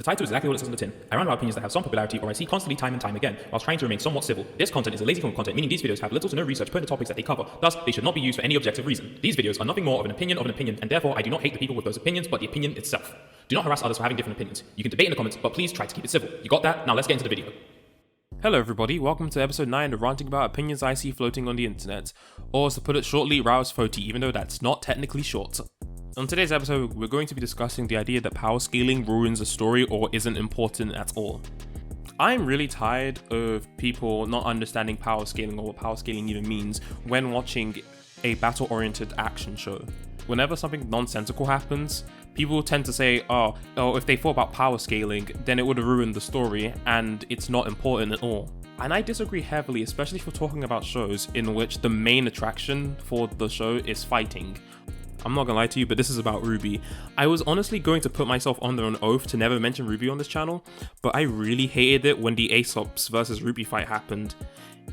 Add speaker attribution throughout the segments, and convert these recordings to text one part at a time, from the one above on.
Speaker 1: title is exactly what it says on the tin. I rant about opinions that have some popularity or I see constantly time and time again, whilst trying to remain somewhat civil. This content is a lazy form of content, meaning these videos have little to no research put into topics that they cover, thus they should not be used for any objective reason. These videos are nothing more of an opinion, and therefore I do not hate the people with those opinions, but the opinion itself. Do not harass others for having different opinions. You can debate in the comments, but please try to keep it civil. You got that? Now let's get into the video.
Speaker 2: Hello everybody, welcome to episode 9 of ranting about opinions I see floating on the internet, or to put it shortly, RAOISFOTI, even though that's not technically short. On today's episode, we're going to be discussing the idea that power scaling ruins a story or isn't important at all. I'm really tired of people not understanding power scaling or what power scaling even means when watching a battle-oriented action show. Whenever something nonsensical happens, people tend to say, oh, if they thought about power scaling, then it would have ruined the story and it's not important at all. And I disagree heavily, especially for talking about shows in which the main attraction for the show is fighting. I'm not gonna lie to you, but this is about RWBY. I was honestly going to put myself under an oath to never mention RWBY on this channel, but I really hated it when the Aesops versus RWBY fight happened.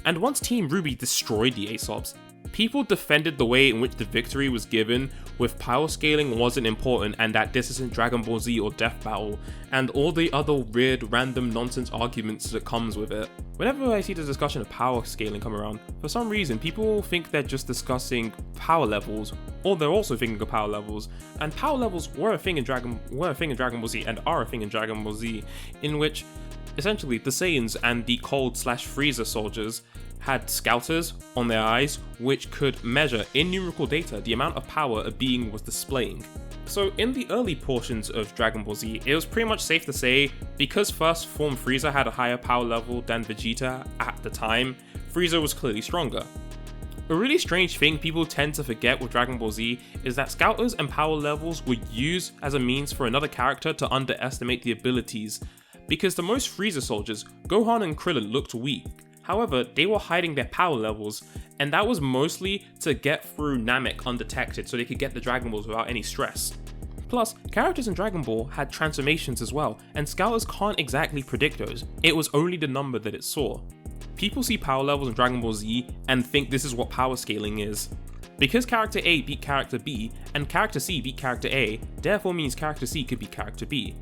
Speaker 2: And once Team RWBY destroyed the Aesops, people defended the way in which the victory was given with power scaling wasn't important and that this isn't Dragon Ball Z or Death Battle, and all the other weird random nonsense arguments that comes with it. Whenever I see the discussion of power scaling come around, for some reason people think they're just discussing power levels, or they're also thinking of power levels, and power levels were a thing in Dragon Ball Z and are a thing in Dragon Ball Z, in which essentially the Saiyans and the Cold/Freezer soldiers had scouters on their eyes which could measure in numerical data the amount of power a being was displaying. So in the early portions of Dragon Ball Z, it was pretty much safe to say, because first form Frieza had a higher power level than Vegeta at the time, Frieza was clearly stronger. A really strange thing people tend to forget with Dragon Ball Z is that scouters and power levels were used as a means for another character to underestimate the abilities, because to most Frieza soldiers, Gohan and Krillin looked weak. However, they were hiding their power levels, and that was mostly to get through Namek undetected so they could get the Dragon Balls without any stress. Plus, characters in Dragon Ball had transformations as well, and scouters can't exactly predict those, it was only the number that it saw. People see power levels in Dragon Ball Z and think this is what power scaling is. Because character A beat character B, and character C beat character A, therefore means character C could beat character B.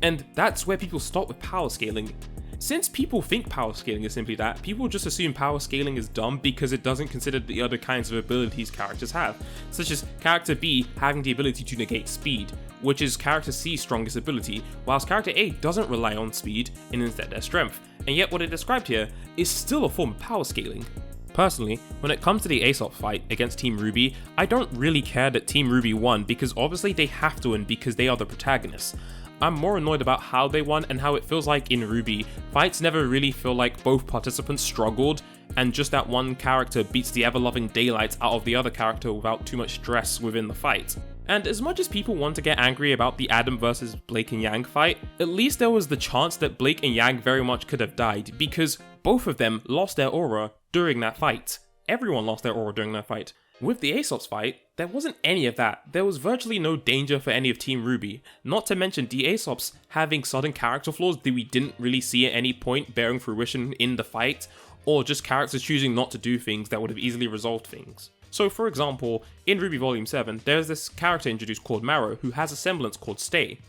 Speaker 2: And that's where people stop with power scaling. Since people think power scaling is simply that, people just assume power scaling is dumb because it doesn't consider the other kinds of abilities characters have, such as character B having the ability to negate speed, which is character C's strongest ability, whilst character A doesn't rely on speed and instead their strength, and yet what I described here is still a form of power scaling. Personally, when it comes to the Aesop fight against Team RWBY, I don't really care that Team RWBY won because obviously they have to win because they are the protagonists. I'm more annoyed about how they won and how it feels like in RWBY, fights never really feel like both participants struggled and just that one character beats the ever-loving daylights out of the other character without too much stress within the fight. And as much as people want to get angry about the Adam versus Blake and Yang fight, at least there was the chance that Blake and Yang very much could have died because both of them lost their aura during that fight. Everyone lost their aura during that fight. With the Aesops fight, there wasn't any of that. There was virtually no danger for any of Team RWBY, not to mention the Aesops having sudden character flaws that we didn't really see at any point bearing fruition in the fight, or just characters choosing not to do things that would have easily resolved things. So for example, in RWBY Volume 7, there's this character introduced called Marrow who has a semblance called Stay.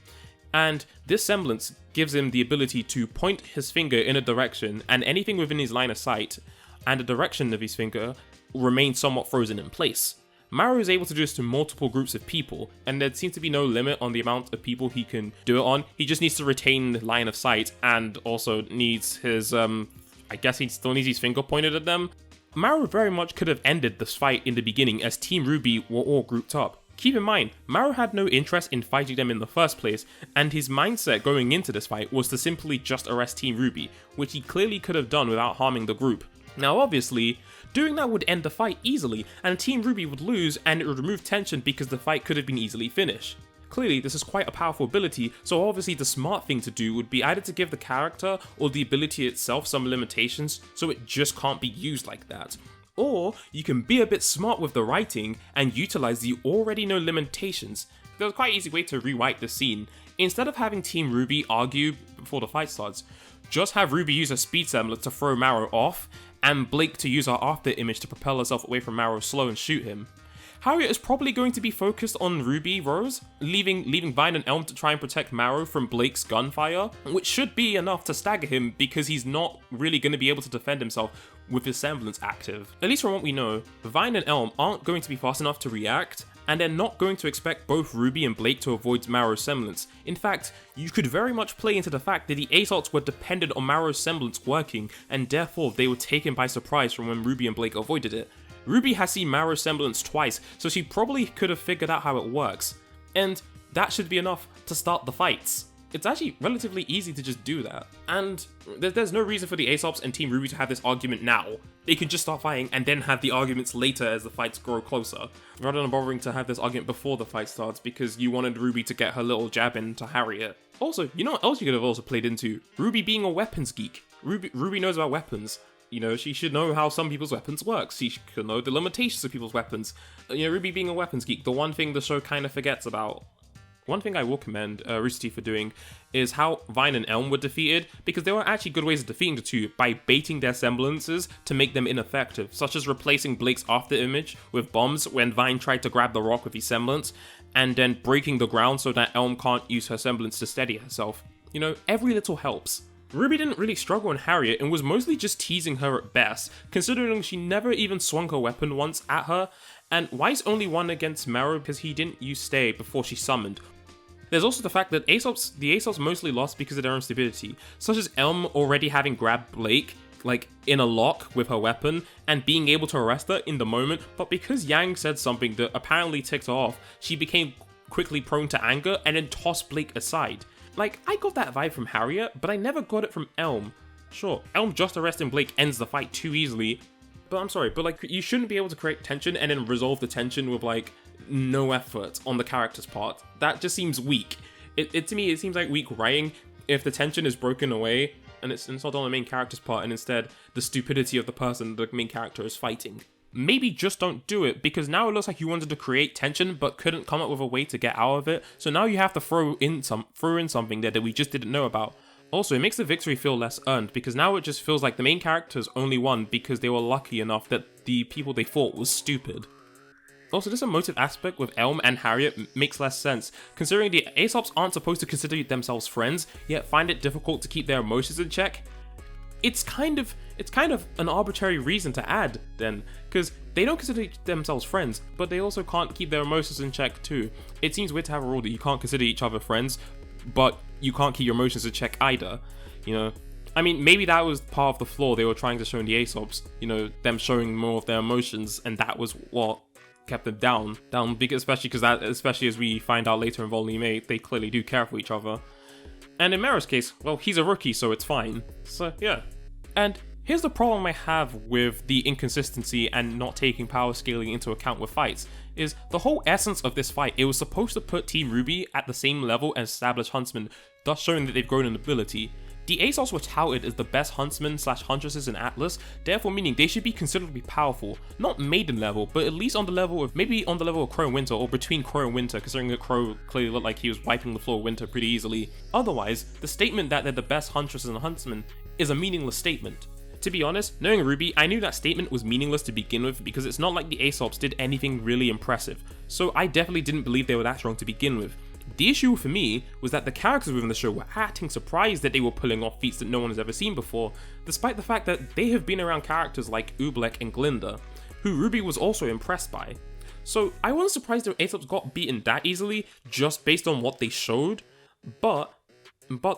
Speaker 2: And this semblance gives him the ability to point his finger in a direction and anything within his line of sight, and the direction of his finger remains somewhat frozen in place. Marrow is able to do this to multiple groups of people, and there seems to be no limit on the amount of people he can do it on. He just needs to retain the line of sight and also needs his, I guess he still needs his finger pointed at them. Marrow very much could have ended this fight in the beginning as Team RWBY were all grouped up. Keep in mind, Marrow had no interest in fighting them in the first place, and his mindset going into this fight was to simply just arrest Team RWBY, which he clearly could have done without harming the group. Now obviously, doing that would end the fight easily, and Team RWBY would lose and it would remove tension because the fight could have been easily finished. Clearly, this is quite a powerful ability, so obviously the smart thing to do would be either to give the character or the ability itself some limitations so it just can't be used like that. Or you can be a bit smart with the writing and utilize the already known limitations. There's quite an easy way to rewrite the scene. Instead of having Team RWBY argue before the fight starts, just have RWBY use a speed semblance to throw Marrow off, and Blake to use her after image to propel herself away from Marrow slow and shoot him. Harriet is probably going to be focused on Ruby Rose, leaving Vine and Elm to try and protect Marrow from Blake's gunfire, which should be enough to stagger him because he's not really going to be able to defend himself with his semblance active. At least from what we know, Vine and Elm aren't going to be fast enough to react, and they're not going to expect both Ruby and Blake to avoid Marrow's semblance. In fact, you could very much play into the fact that the assaults were dependent on Marrow's semblance working, and therefore they were taken by surprise from when Ruby and Blake avoided it. Ruby has seen Marrow's semblance twice, so she probably could have figured out how it works, and that should be enough to start the fights. It's actually relatively easy to just do that, and there's no reason for the Aesops and Team RWBY to have this argument now. They can just start fighting and then have the arguments later as the fights grow closer, rather than bothering to have this argument before the fight starts because you wanted RWBY to get her little jab in to Harriet. Also, you know what else you could have also played into? RWBY being a weapons geek. RWBY knows about weapons. You know, she should know how some people's weapons work. She should know the limitations of people's weapons. You know, RWBY being a weapons geek, the one thing the show kind of forgets about. One thing I will commend RWBY for doing is how Vine and Elm were defeated, because there were actually good ways of defeating the two by baiting their semblances to make them ineffective, such as replacing Blake's after image with bombs when Vine tried to grab the rock with his semblance, and then breaking the ground so that Elm can't use her semblance to steady herself. You know, every little helps. RWBY didn't really struggle on Harriet and was mostly just teasing her at best, considering she never even swung her weapon once at her, and Weiss only won against Marrow because he didn't use stay before she summoned. There's also the fact that the Aesops mostly lost because of their own stupidity, such as Elm already having grabbed Blake, like, in a lock with her weapon, and being able to arrest her in the moment, but because Yang said something that apparently ticked her off, she became quickly prone to anger and then tossed Blake aside. Like, I got that vibe from Harriet, but I never got it from Elm. Sure, Elm just arresting Blake ends the fight too easily, but I'm sorry, but like, you shouldn't be able to create tension and then resolve the tension with like, no effort on the character's part. That just seems weak. To me, it seems like weak writing if the tension is broken away and it's not on the main character's part, and instead the stupidity of the person the main character is fighting. Maybe just don't do it, because now it looks like you wanted to create tension but couldn't come up with a way to get out of it, so now you have to throw in something there that we just didn't know about. Also, it makes the victory feel less earned, because now it just feels like the main characters only won because they were lucky enough that the people they fought was stupid. Also, this emotive aspect with Elm and Harriet makes less sense, considering the Aesops aren't supposed to consider themselves friends, yet find it difficult to keep their emotions in check. It's kind of an arbitrary reason to add, then, because they don't consider themselves friends, but they also can't keep their emotions in check too. It seems weird to have a rule that you can't consider each other friends, but you can't keep your emotions in check either, you know? I mean, maybe that was part of the flaw they were trying to show in the Aesops, you know, them showing more of their emotions, and that was what kept them down, because especially as we find out later in Volume 8, they clearly do care for each other. And in Marrow's case, well, he's a rookie, so it's fine. So, yeah. And here's the problem I have with the inconsistency and not taking power scaling into account with fights, is the whole essence of this fight, it was supposed to put Team RWBY at the same level as established Huntsmen, thus showing that they've grown in ability. The Aesops were touted as the best huntsmen/huntresses in Atlas, therefore meaning they should be considerably powerful, not maiden level, but at least on the level of Crow and Winter, or between Crow and Winter, considering that Crow clearly looked like he was wiping the floor with Winter pretty easily. Otherwise, the statement that they're the best huntresses and huntsmen is a meaningless statement. To be honest, knowing RWBY, I knew that statement was meaningless to begin with because it's not like the Aesops did anything really impressive, so I definitely didn't believe they were that strong to begin with. The issue for me was that the characters within the show were acting surprised that they were pulling off feats that no one has ever seen before, despite the fact that they have been around characters like Oobleck and Glinda, who RWBY was also impressed by. So I wasn't surprised that Aesops got beaten that easily just based on what they showed, but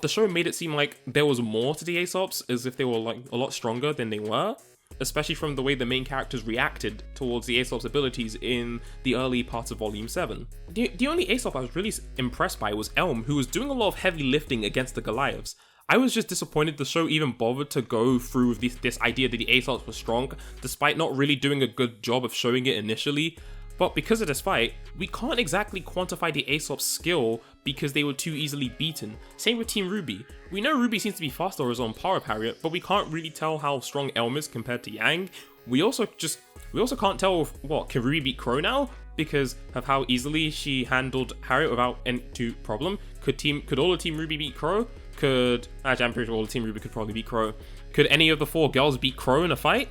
Speaker 2: the show made it seem like there was more to the Aesops, as if they were like a lot stronger than they were, especially from the way the main characters reacted towards the Aesop's abilities in the early parts of Volume 7. The only Aesop I was really impressed by was Elm, who was doing a lot of heavy lifting against the Goliaths. I was just disappointed the show even bothered to go through with this idea that the Aesops were strong, despite not really doing a good job of showing it initially. But because of this fight, we can't exactly quantify the Aesop's skill because they were too easily beaten. Same with Team RWBY. We know RWBY seems to be faster or is on par with Harriet, but we can't really tell how strong Elm is compared to Yang. We also can't tell can RWBY beat Crow now because of how easily she handled Harriet without any problem. Could all of Team RWBY beat Crow? I'm pretty sure all of Team RWBY could probably beat Crow. Could any of the 4 girls beat Crow in a fight?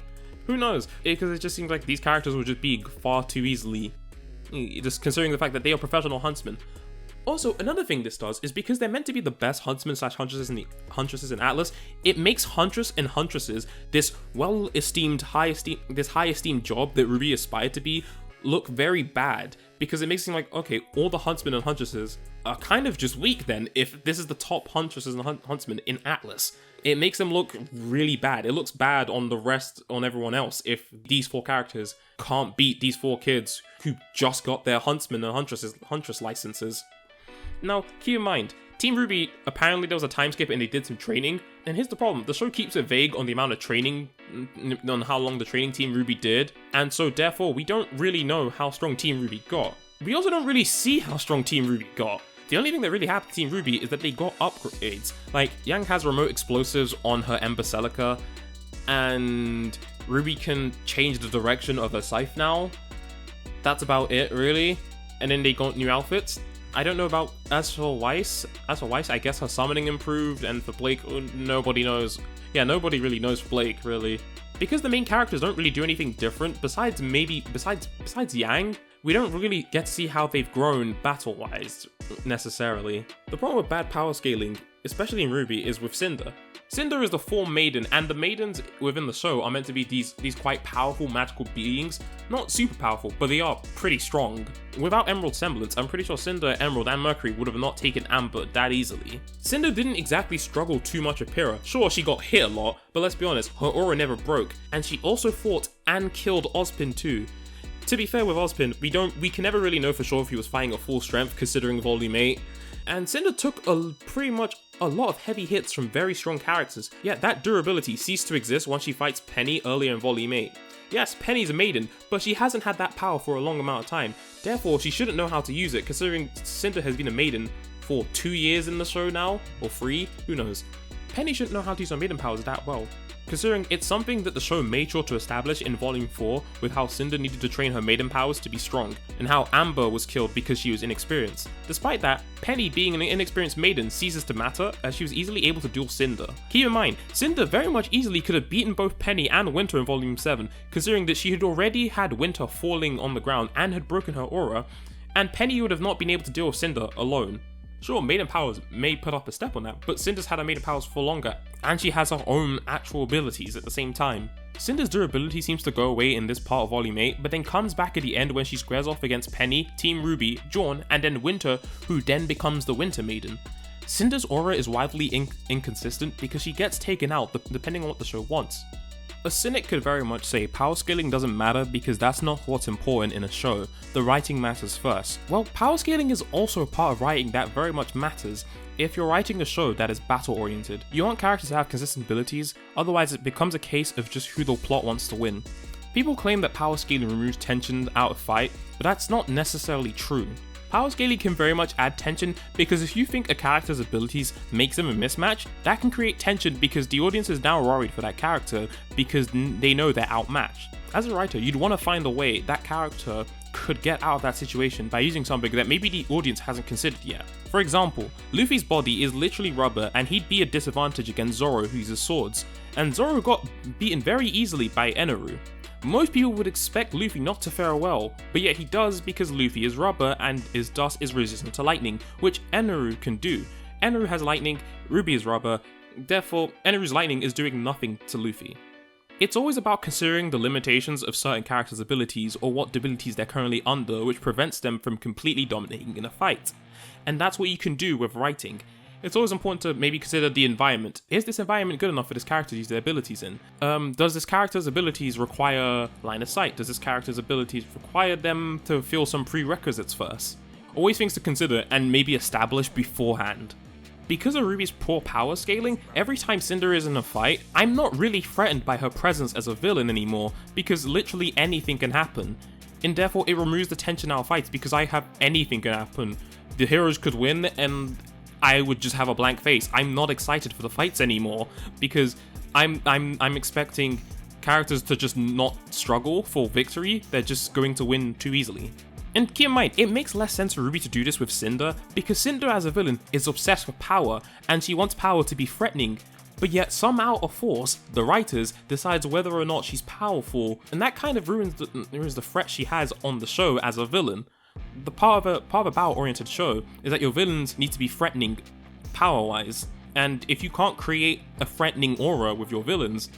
Speaker 2: Who knows? Because it just seems like these characters will just be far too easily just considering the fact that they are professional huntsmen. Also, another thing this does is because they're meant to be the best huntsmen / huntresses in Atlas, it makes huntress and huntresses, this high esteemed job that RWBY aspired to be, look very bad, because it makes it seem like, okay, all the huntsmen and huntresses are kind of just weak then if this is the top huntresses and huntsmen in Atlas. It makes them look really bad. It looks bad on everyone else if these 4 characters can't beat these 4 kids who just got their huntsmen and huntress licenses. Now, keep in mind, Team RWBY, apparently there was a time skip and they did some training, and here's the problem, the show keeps it vague on the amount of training, on how long the training Team RWBY did, and so therefore we don't really know how strong Team RWBY got. We also don't really see how strong Team RWBY got. The only thing that really happened to Team RWBY is that they got upgrades, like Yang has remote explosives on her Ember Celica, and RWBY can change the direction of her scythe now. That's about it, really. And then they got new outfits. I don't know about as for Weiss, I guess her summoning improved, and for Blake, nobody knows. Yeah, nobody really knows for Blake, really. Because the main characters don't really do anything different, besides Yang, we don't really get to see how they've grown battle-wise, necessarily. The problem with bad power scaling, especially in RWBY, is with Cinder. Cinder is the form maiden, and the maidens within the show are meant to be these quite powerful magical beings. Not super powerful, but they are pretty strong. Without Emerald semblance, I'm pretty sure Cinder, Emerald, and Mercury would have not taken Amber that easily. Cinder didn't exactly struggle too much with Pyrrha. Sure, she got hit a lot, but let's be honest, her aura never broke, and she also fought and killed Ozpin too. To be fair with Ozpin, we can never really know for sure if he was fighting at full strength considering Volume 8. And Cinder took pretty much a lot of heavy hits from very strong characters, yet that durability ceased to exist once she fights Penny earlier in Volume 8. Yes, Penny's a maiden, but she hasn't had that power for a long amount of time, therefore she shouldn't know how to use it considering Cinder has been a maiden for 2 years in the show now, or 3, who knows. Penny shouldn't know how to use her maiden powers that well, considering it's something that the show made sure to establish in Volume 4 with how Cinder needed to train her maiden powers to be strong, and how Amber was killed because she was inexperienced. Despite that, Penny being an inexperienced maiden ceases to matter as she was easily able to duel Cinder. Keep in mind, Cinder very much easily could have beaten both Penny and Winter in Volume 7, considering that she had already had Winter falling on the ground and had broken her aura, and Penny would have not been able to deal with Cinder alone. Sure, maiden powers may put up a step on that, but Cinder's had her maiden powers for longer, and she has her own actual abilities at the same time. Cinder's durability seems to go away in this part of Volume 8, but then comes back at the end when she squares off against Penny, Team RWBY, Jawn, and then Winter, who then becomes the Winter Maiden. Cinder's aura is wildly inconsistent because she gets taken out depending on what the show wants. A cynic could very much say power scaling doesn't matter because that's not what's important in a show, the writing matters first. Well, power scaling is also a part of writing that very much matters if you're writing a show that is battle oriented. You want characters to have consistent abilities, otherwise it becomes a case of just who the plot wants to win. People claim that power scaling removes tension out of fight, but that's not necessarily true. Power scaling can very much add tension because if you think a character's abilities makes them a mismatch, that can create tension because the audience is now worried for that character because they know they're outmatched. As a writer, you'd want to find a way that character could get out of that situation by using something that maybe the audience hasn't considered yet. For example, Luffy's body is literally rubber and he'd be a disadvantage against Zoro who uses swords, and Zoro got beaten very easily by Eneru. Most people would expect Luffy not to fare well, but yet he does because Luffy is rubber and thus is resistant to lightning, which Eneru can do. Eneru has lightning, RWBY is rubber, therefore Eneru's lightning is doing nothing to Luffy. It's always about considering the limitations of certain characters' abilities or what abilities they're currently under which prevents them from completely dominating in a fight. And that's what you can do with writing. It's always important to maybe consider the environment. Is this environment good enough for this character to use their abilities in? Does this character's abilities require line of sight? Does this character's abilities require them to feel some prerequisites first? Always things to consider and maybe establish beforehand. Because of RWBY's poor power scaling, every time Cinder is in a fight, I'm not really threatened by her presence as a villain anymore, because literally anything can happen. And therefore it removes the tension out of fights because I have anything can happen. The heroes could win and I would just have a blank face. I'm not excited for the fights anymore because I'm expecting characters to just not struggle for victory. They're just going to win too easily. And keep in mind, it makes less sense for RWBY to do this with Cinder because Cinder as a villain is obsessed with power and she wants power to be threatening. But yet somehow or force, the writers decides whether or not she's powerful, and that kind of ruins the threat she has on the show as a villain. the part of a battle-oriented show is that your villains need to be threatening power-wise. And if you can't create a threatening aura with your villains,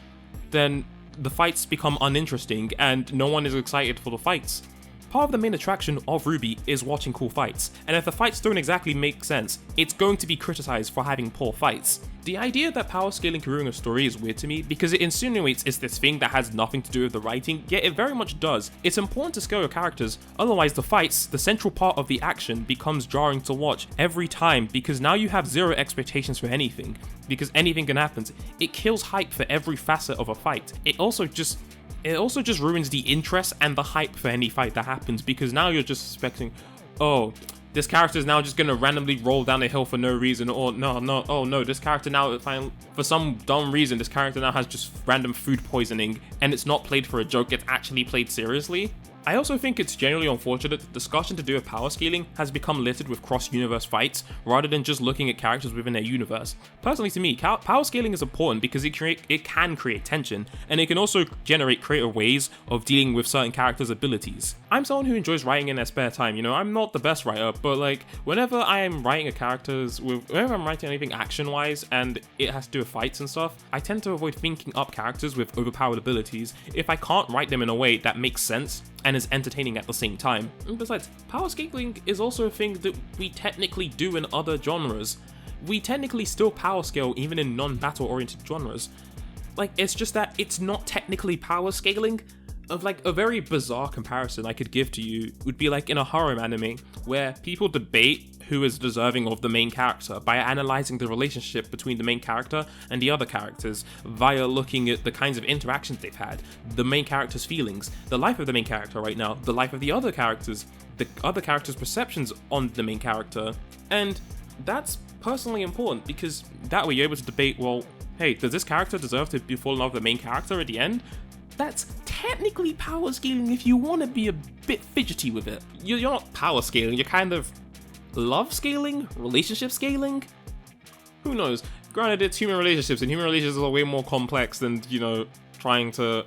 Speaker 2: then the fights become uninteresting and no one is excited for the fights. Part of the main attraction of RWBY is watching cool fights, and if the fights don't exactly make sense, it's going to be criticized for having poor fights. The idea that power scaling can ruin a story is weird to me because it insinuates it's this thing that has nothing to do with the writing, yet it very much does. It's important to scale your characters, otherwise the fights, the central part of the action, becomes jarring to watch every time because now you have zero expectations for anything, because anything can happen. It kills hype for every facet of a fight. It also just ruins the interest and the hype for any fight that happens because now you're just expecting, oh, this character is now just gonna randomly roll down a hill for no reason, or no, this character now, for some dumb reason, this character now has just random food poisoning, and it's not played for a joke, it's actually played seriously. I also think it's generally unfortunate that discussion to do with power scaling has become littered with cross-universe fights rather than just looking at characters within their universe. Personally to me, power scaling is important because it can create tension, and it can also generate creative ways of dealing with certain characters' abilities. I'm someone who enjoys writing in their spare time, I'm not the best writer, but like whenever I am writing whenever I'm writing anything action-wise and it has to do with fights and stuff, I tend to avoid thinking up characters with overpowered abilities if I can't write them in a way that makes sense and is entertaining at the same time. And besides, power scaling is also a thing that we technically do in other genres. We technically still power scale even in non-battle oriented genres. Like, it's just that it's not technically power scaling. Of like a very bizarre comparison I could give to you would be like in a horror anime where people debate who is deserving of the main character by analyzing the relationship between the main character and the other characters via looking at the kinds of interactions they've had, the main character's feelings, the life of the main character right now, the life of the other characters' perceptions on the main character. And that's personally important because that way you're able to debate, well, hey, does this character deserve to fall in love with the main character at the end? That's technically power scaling if you want to be a bit fidgety with it. You're not power scaling, you're kind of love scaling? Relationship scaling? Who knows? Granted, it's human relationships, and human relationships are way more complex than, trying to,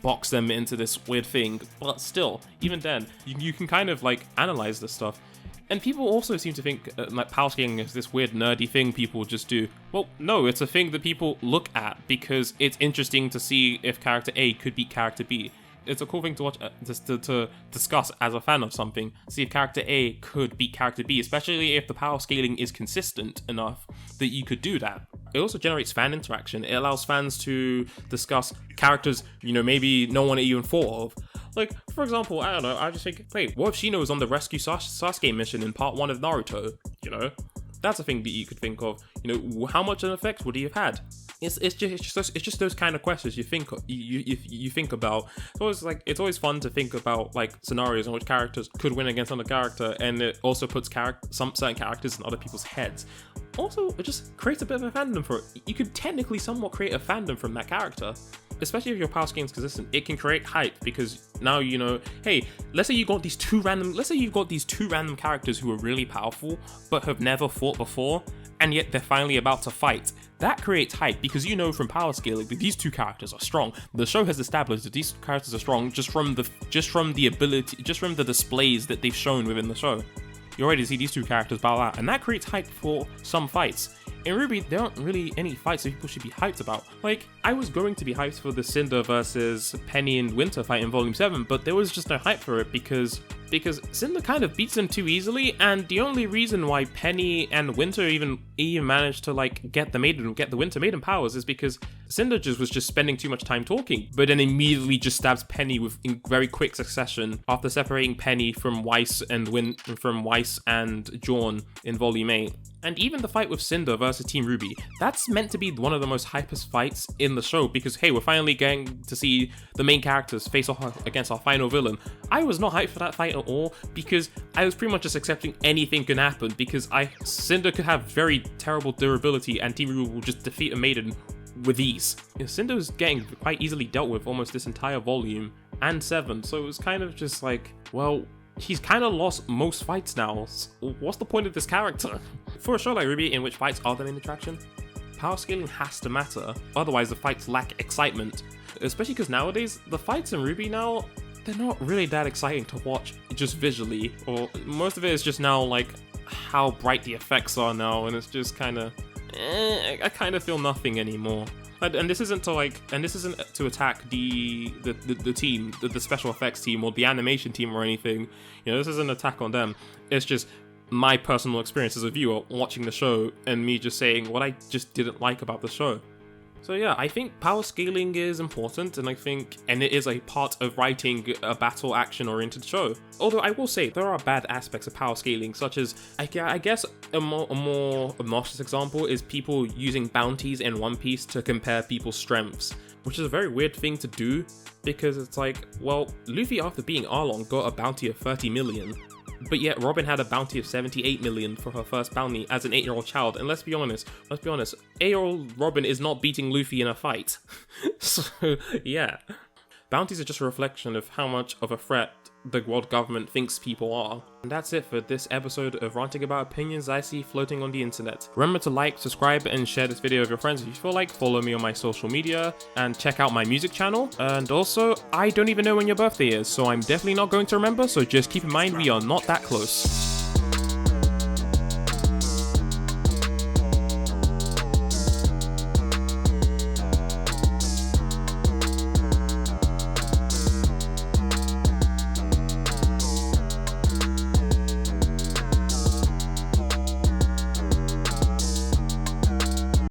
Speaker 2: box them into this weird thing. But still, even then, you can kind of like analyze this stuff. And people also seem to think like power scaling is this weird nerdy thing people just do. Well, no, it's a thing that people look at because it's interesting to see if character A could beat character B. It's a cool thing to watch, to discuss as a fan of something. See if character A could beat character B, especially if the power scaling is consistent enough that you could do that. It also generates fan interaction. It allows fans to discuss characters, maybe no one even thought of. Like, for example, I don't know, I just think, wait, what if Shino was on the rescue Sasuke mission in part 1 of Naruto? That's a thing that you could think of. How much an effect would he have had? It's just those kind of questions you think about. It's always fun to think about like scenarios in which characters could win against another character, and it also puts some certain characters in other people's heads. Also, it just creates a bit of a fandom for it. You could technically somewhat create a fandom from that character. Especially if your power scaling is consistent, it can create hype because now hey, let's say you've got these two random characters who are really powerful but have never fought before, and yet they're finally about to fight. That creates hype because from power scaling that these two characters are strong. The show has established that these characters are strong just from the displays that they've shown within the show. You already see these two characters battle out, and that creates hype for some fights. In RWBY, there aren't really any fights that people should be hyped about. Like, I was going to be hyped for the Cinder versus Penny and Winter fight in Volume 7, but there was just no hype for it because Cinder kind of beats them too easily, and the only reason why Penny and Winter even managed to like get the Winter Maiden powers is because Cinder was just spending too much time talking, but then immediately just stabs Penny in very quick succession after separating Penny from Weiss and Jorn in Volume 8. And even the fight with Cinder versus Team RWBY, that's meant to be one of the most hypest fights in the show because, hey, we're finally getting to see the main characters face off against our final villain. I was not hyped for that fight at all because I was pretty much just accepting anything can happen because Cinder could have very terrible durability and Team RWBY will just defeat a maiden with ease. Cinder was getting quite easily dealt with almost this entire volume and 7, so it was kind of just like, well, he's kind of lost most fights now. What's the point of this character? For a show like RWBY, in which fights are the main attraction, power scaling has to matter, otherwise the fights lack excitement. Especially because nowadays, the fights in RWBY now they're not really that exciting to watch just visually, or most of it is just now like how bright the effects are now, and it's just kind of, I kind of feel nothing anymore. And this isn't to attack the team, the special effects team or the animation team or anything. You know, this isn't an attack on them. It's just my personal experience as a viewer watching the show and me just saying what I just didn't like about the show. So yeah, I think power scaling is important, and it is a part of writing a battle action oriented show. Although I will say there are bad aspects of power scaling, such as I guess a more obnoxious example is people using bounties in One Piece to compare people's strengths, which is a very weird thing to do, because it's like, well, Luffy after being Arlong got a bounty of 30 million. But yet Robin had a bounty of 78 million for her first bounty as an 8-year-old child, and let's be honest, 8-year-old Robin is not beating Luffy in a fight. So yeah, bounties are just a reflection of how much of a threat the world government thinks people are. And that's it for this episode of ranting about opinions I see floating on the internet. Remember to like, subscribe, and share this video with your friends if you feel like. Follow me on my social media and check out my music channel. And also, I don't even know when your birthday is, so I'm definitely not going to remember, so just keep in mind we are not that close.